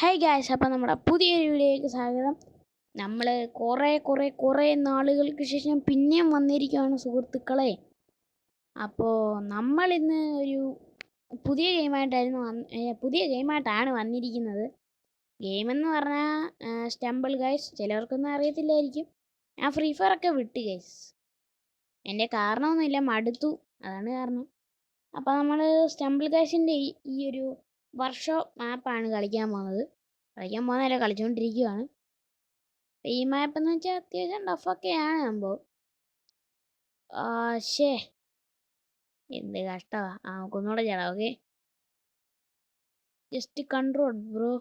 Hi guys, അപ്പം നമ്മുടെ പുതിയൊരു വീഡിയോയിലേക്ക് സ്വാഗതം. നമ്മൾ കുറേ നാളുകൾക്ക് ശേഷം പിന്നെയും വന്നിരിക്കുകയാണ് സുഹൃത്തുക്കളെ. അപ്പോൾ നമ്മളിന്ന് ഒരു പുതിയ ഗെയിമായിട്ടാണ് വന്നിരിക്കുന്നത്. ഗെയിമെന്ന് പറഞ്ഞാൽ സ്റ്റംബിൾ ഗൈസ്. ചിലവർക്കൊന്നും അറിയത്തില്ലായിരിക്കും. ഞാൻ ഫ്രീ ഫയർ ഒക്കെ വിട്ട് ഗൈസ്. എൻ്റെ കാരണമൊന്നുമില്ല, മടുത്തു, അതാണ് കാരണം. അപ്പോൾ നമ്മൾ സ്റ്റംബിൾ ഗൈസിൻ്റെ ഈ ഒരു വർക്ക്ഷോപ്പ് മാപ്പാണ് കളിക്കാൻ പോകുന്നതല്ല, കളിച്ചുകൊണ്ടിരിക്കുകയാണ്. ഈ മാപ്പ് എന്ന് വെച്ചാൽ അത്യാവശ്യം ടഫൊക്കെയാണ് സംഭവം. ശേ, എന്ത് കഷ്ടമാ. നമുക്കൊന്നുകൂടെ ചേടാം. Okay, just control bro.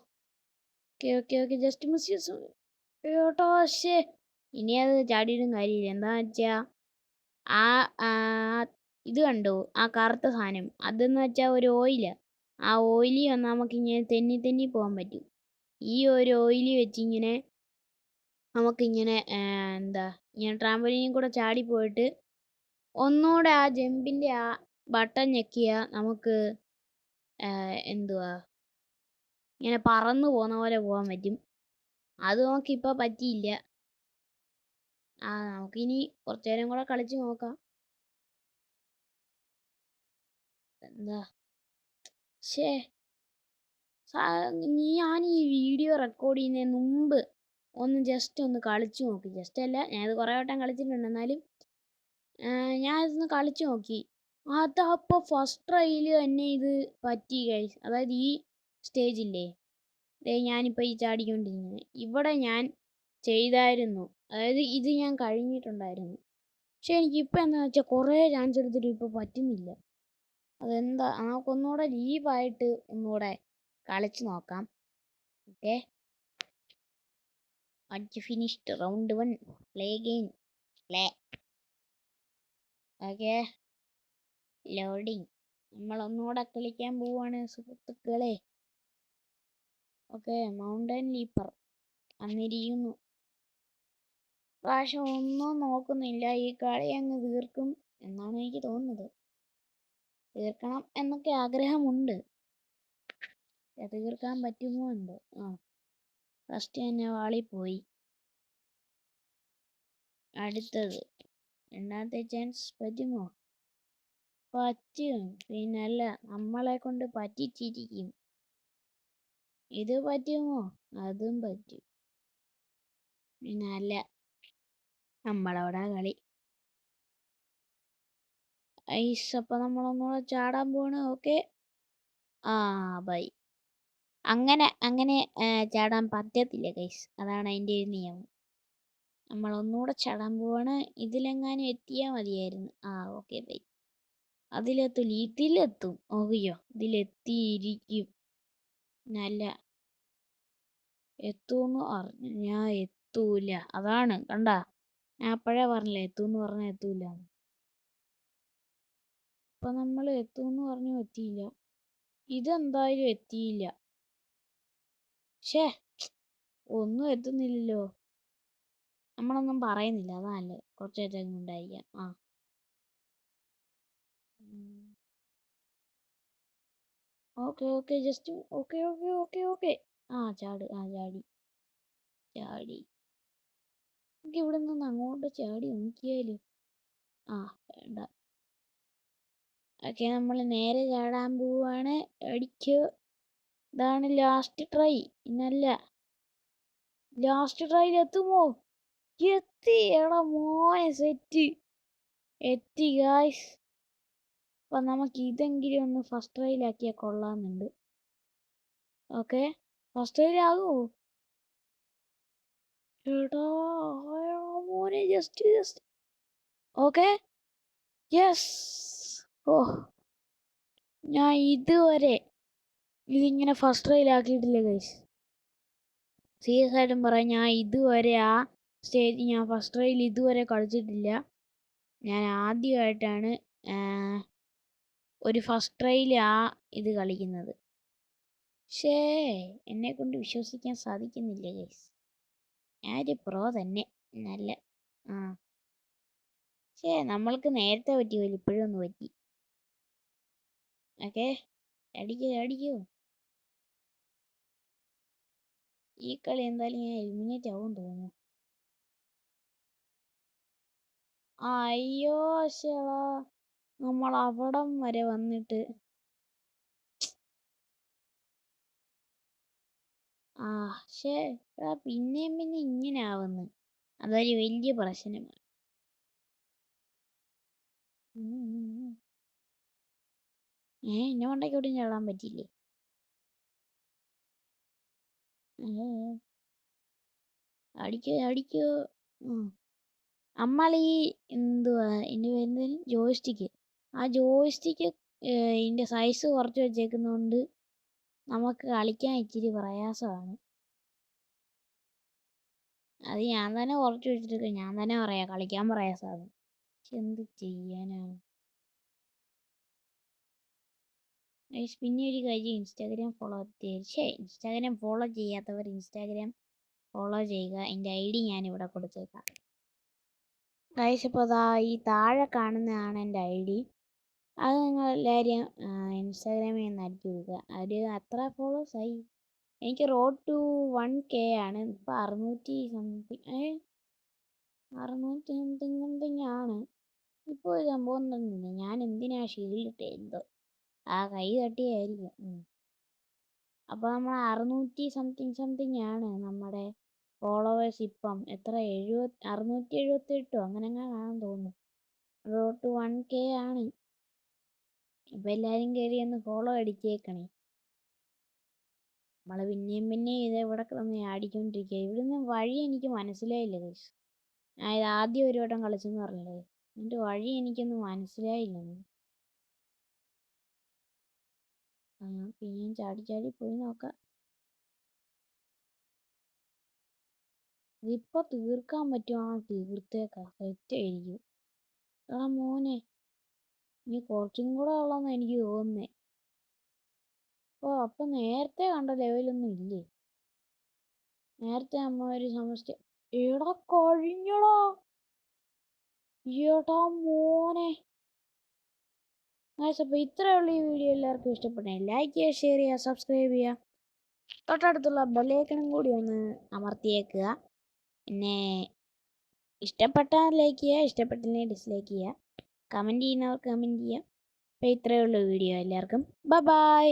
Okay just misuse കേട്ടോ. ശേ, ഇനി അത് ചാടിയിട്ടും കാര്യമില്ല. എന്താണെന്ന് വെച്ചാൽ ഇത് കണ്ടോ, ആ കറുത്ത സാധനം, അതെന്ന് വെച്ചാൽ ഒരു ഓയില്. ആ ഓയിലി വന്നാൽ നമുക്കിങ്ങനെ തെന്നി പോകാൻ പറ്റും. ഈ ഒരു ഓയിലി വെച്ചിങ്ങനെ നമുക്കിങ്ങനെ ഇങ്ങനെ ട്രാംപോലീനിൽ കൂടെ ചാടിപ്പോയിട്ട് ഒന്നുകൂടെ ആ ജമ്പിൻ്റെ ആ ബട്ടൺ ഞെക്കിയാൽ നമുക്ക് ഇങ്ങനെ പറന്നു പോകുന്ന പോലെ പോകാൻ പറ്റും. അത് നമുക്കിപ്പോൾ പറ്റിയില്ല. നമുക്കിനി കുറച്ചു നേരം കൂടെ കളിച്ച് നോക്കാം. ശേ, ഞാൻ ഈ വീഡിയോ റെക്കോർഡ് ചെയ്യുന്നതിന് മുമ്പ് ജസ്റ്റ് ഒന്ന് കളിച്ചു നോക്കി. ജസ്റ്റ് അല്ല, ഞാനത് കുറേ വട്ടം കളിച്ചിട്ടുണ്ട്. എന്നാലും ഞാനിതൊന്ന് കളിച്ചു നോക്കി. അതപ്പോൾ ഫസ്റ്റ് ട്രൈയിൽ തന്നെ ഇത് പറ്റി ഗൈസ്. അതായത് ഈ സ്റ്റേജില്ലേ, ഞാനിപ്പോൾ ഈ ചാടിക്കൊണ്ടിരിക്കുന്നത്, ഇവിടെ ഞാൻ ചെയ്തായിരുന്നു. അതായത് ഇത് ഞാൻ കഴിഞ്ഞിട്ടുണ്ടായിരുന്നു. പക്ഷെ എനിക്കിപ്പോൾ എന്താണെന്ന് വെച്ചാൽ കുറേ ചാൻസ് എടുത്തിട്ട് ഇപ്പോൾ പറ്റുന്നില്ല. അതെന്താ, നമുക്കൊന്നുകൂടെ ലീവായിട്ട് ഒന്നുകൂടെ കളിച്ച് നോക്കാം. Okay, finished round 1. Play game. Okay, loading. നമ്മളൊന്നുകൂടെ കളിക്കാൻ പോവാണ് സുഹൃത്തുക്കളെ. ഓക്കെ, മൗണ്ടൻ ലീപ്പർ വന്നിരിക്കുന്നു. പ്രാവശ്യം ഒന്നും നോക്കുന്നില്ല, ഈ കളി അങ്ങ് തീർക്കും എന്നാണ് എനിക്ക് തോന്നുന്നത്. തീർക്കണം എന്നൊക്കെ ആഗ്രഹമുണ്ട്. തീർക്കാൻ പറ്റുമോ എന്തോ. ഫസ്റ്റ് തന്നെ വാളിപ്പോയി. അടുത്തത് രണ്ടാമത്തെ ചാൻസ് പറ്റുമോ? പറ്റും, പിന്നല്ല, നമ്മളെ കൊണ്ട് പറ്റിച്ചിരിക്കും. ഇത് പറ്റുമോ? അതും പറ്റും, പിന്നല്ല, നമ്മളവിടെ കളി. അപ്പം നമ്മളൊന്നുകൂടെ ചാടാൻ പോവാണ്. Okay, bye. അങ്ങനെ ചാടാൻ പറ്റത്തില്ല ഗൈസ്, അതാണ് അതിൻ്റെ ഒരു നിയമം. നമ്മളൊന്നുകൂടെ ചാടാൻ പോവാണ്. ഇതിലെങ്ങാനും എത്തിയാൽ മതിയായിരുന്നു. Okay bye. ഇതിലെത്തും. ഓക്കെയോ, ഇതിലെത്തിയിരിക്കും. നല്ല എത്തൂന്ന് പറഞ്ഞു, ഞാൻ എത്തൂല. അതാണ് കണ്ട, ഞാൻ അപ്പോഴേ പറഞ്ഞില്ല, എത്തൂന്ന് പറഞ്ഞാൽ എത്തൂല. അപ്പൊ നമ്മൾ എത്തൂന്ന് പറഞ്ഞു എത്തിയില്ല. ഇതെന്തായാലും എത്തിയില്ല. ഒന്നും എത്തുന്നില്ലല്ലോ. നമ്മളൊന്നും പറയുന്നില്ല, അതല്ലേ കുറച്ച് നേരം ഉണ്ടായിരിക്കാം. Okay just okay. ചാടി. നമുക്ക് ഇവിടെ നിന്ന് അങ്ങോട്ട് ചാടി നോക്കിയാലും വേണ്ട. ഓക്കെ, നമ്മൾ നേരെ ചാടാൻ പോവാണ്. അടിക്കോ. ഇതാണ് ലാസ്റ്റ് ട്രൈ. ഇന്നല്ല, ലാസ്റ്റ് ട്രൈയിൽ എത്തുമോ? എത്തി. എടാ മോനെ, സെറ്റ് എത്തി ഗായ്സ്. അപ്പം നമുക്ക് ഇതെങ്കിലും ഒന്ന് ഫസ്റ്റ് ട്രൈയിലാക്കിയാൽ കൊള്ളാമെന്നുണ്ട്. ഓക്കെ, ഫസ്റ്റ് ട്രൈയിലാകുമോ? എടാ മോനെ, ജസ്റ്റ് ഓക്കെ, യെസ്. ഞാൻ ഇതുവരെ ഇതിങ്ങനെ ഫസ്റ്റ് ട്രൈയിലാക്കിയിട്ടില്ല ഗൈസ്. സീരിയസ് ആയിട്ടും പറയാം, ഞാൻ ഇതുവരെ ആ സ്റ്റേജ് ഞാൻ ഫസ്റ്റ് ട്രൈയിൽ ഇതുവരെ കളിച്ചിട്ടില്ല. ഞാൻ ആദ്യമായിട്ടാണ് ഒരു ഫസ്റ്റ് ട്രൈയിൽ ഇത് കളിക്കുന്നത്. എന്നെ കൊണ്ട് വിശ്വസിക്കാൻ സാധിക്കുന്നില്ല ഗൈസ്. ഞാനൊരു പ്രോ തന്നെ. നല്ല നമ്മൾക്ക് നേരത്തെ പറ്റിയല്ലോ, ഇപ്പോഴും ഒന്ന് പറ്റി. ഓക്കെ, അടിക്കൂ. ഈ കളി എന്തായാലും ഞാൻ എലിമിനേറ്റ് ആവും തോന്നുന്നു. അയ്യോ ശേടാ, നമ്മൾ അവിടം വരെ വന്നിട്ട് പക്ഷേ പിന്നെയും പിന്നെ ഇങ്ങനെ ആവുന്നു. അതൊരു വലിയ പ്രശ്നമാണ്. എന്നെ കൊണ്ടൊക്കെ ചാടാൻ പറ്റില്ലേ? അടിക്കോ അടിക്കോ. നമ്മളീ എന്തുവാ ഇതിന് വരുന്നതിന് ജോയ്സ്റ്റിക്ക്, ആ ജോയ്സ്റ്റിക്ക് ഇതിൻ്റെ സൈസ് കുറച്ച് വെച്ചേക്കുന്നതുകൊണ്ട് നമുക്ക് കളിക്കാൻ ഇച്ചിരി പ്രയാസമാണ്. അത് ഞാൻ തന്നെ കുറച്ച് വെച്ചിട്ട് ഞാൻ തന്നെ പറയാം കളിക്കാൻ പ്രയാസമാണ്. എന്ത് ചെയ്യാനാണ്. പിന്നെ ഒരു കാര്യം, ഇൻസ്റ്റാഗ്രാം ഫോളോ ചെയ്യാത്തവർ ഇൻസ്റ്റാഗ്രാം ഫോളോ ചെയ്യുക. എൻ്റെ ID ഞാനിവിടെ കൊടുത്തേക്കാം. ഗൈസ്, ഇപ്പോൾ ഈ താഴെ കാണുന്നതാണ് എൻ്റെ ID. അത് നിങ്ങളെല്ലാവരും ഇൻസ്റ്റാഗ്രാമിൽ നിന്ന് അടിച്ചു കൊടുക്കുക. ഒരു അത്ര ഫോളോവേഴ്സ് ആയി. എനിക്ക് റോഡ് ടു 1K ആണ്. ഇപ്പോൾ 600 സംതിങ് ആണ്. ഇപ്പോൾ ഒരു സംഭവം തന്നില്ല. ഞാൻ എന്തിനാ ഷീൽഡ് ഇട്ടേ എന്തോ, കൈ തട്ടിയായിരിക്കും. അപ്പോൾ നമ്മൾ 600 സംതിങ് ആണ് നമ്മുടെ ഫോളോവേഴ്സ്. ഇപ്പം എത്ര, 678 അങ്ങനെ ആണെന്ന് തോന്നുന്നു. റോഡ് ടു 1K ആണ്. അപ്പം എല്ലാവരും കയറി ഒന്ന് ഫോളോ അടിച്ചേക്കണേ. നമ്മൾ പിന്നെയും ഇത് ഇവിടെ കിടന്ന് ആടിക്കൊണ്ടിരിക്കുക. ഇവിടുന്ന് വഴി എനിക്ക് മനസ്സിലായില്ല ഗൈസ്. ഞാൻ ഇത് ആദ്യം ഒരു വട്ടം കളിച്ചെന്ന് പറഞ്ഞില്ലേ, എന്നിട്ട് വഴി എനിക്കൊന്നും മനസ്സിലായില്ല. പിന്നെയും ചാടി പോയി നോക്കാം. ഇതിപ്പോൾ തീർക്കാൻ പറ്റുവാണോ തീർത്തേക്കാം, സെറ്റായിരിക്കും. മോനെ, ഇനി കുറച്ചും കൂടെ ഉള്ളതെന്ന് എനിക്ക് തോന്നുന്നേ. അപ്പം നേരത്തെ കണ്ട ലെവലൊന്നും ഇല്ലേ? നേരത്തെ നമ്മ ഒരു സമസ്യ കഴിഞ്ഞോടാ. ഏടാ മോനെ. അപ്പോൾ ഇത്രയുള്ള ഈ വീഡിയോ എല്ലാവർക്കും ഇഷ്ടപ്പെട്ടെ ലൈക്ക് ചെയ്യുക, ഷെയർ ചെയ്യുക, സബ്സ്ക്രൈബ് ചെയ്യുക. തൊട്ടടുത്തുള്ള ബെല്ലൈക്കണും കൂടി ഒന്ന് അമർത്തിയേക്കുക. പിന്നെ ഇഷ്ടപ്പെട്ടാൽ ലൈക്ക് ചെയ്യുക, ഇഷ്ടപ്പെട്ടില്ലെങ്കിൽ ഡിസ്ലൈക്ക് ചെയ്യുക. കമൻറ്റ് ചെയ്യുന്നവർ കമൻറ്റ് ചെയ്യുക. അപ്പോൾ ഇത്രയേ ഉള്ളൂ വീഡിയോ. എല്ലാവർക്കും ബൈ.